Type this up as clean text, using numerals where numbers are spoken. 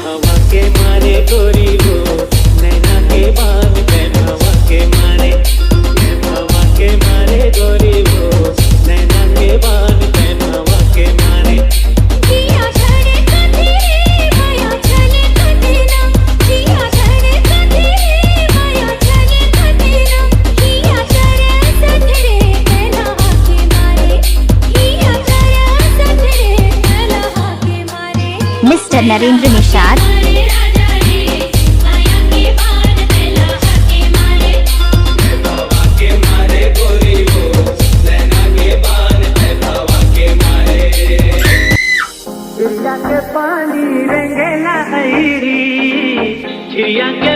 हवा के मारे गोरी वो नैना के बान बैन हवा के मारे हवा के मारे गोरी वो नैना के बान बैन हवा के मारे जिया छड़े कथी माया चले कथी ना जिया छड़े कथी माया चले कथी ना जिया छड़े सथरे कहला के मारे जिया छड़े सथरे कहला के मारे मिस्टर नरेंद्र निषाद पानी रंगेला चिड़िया के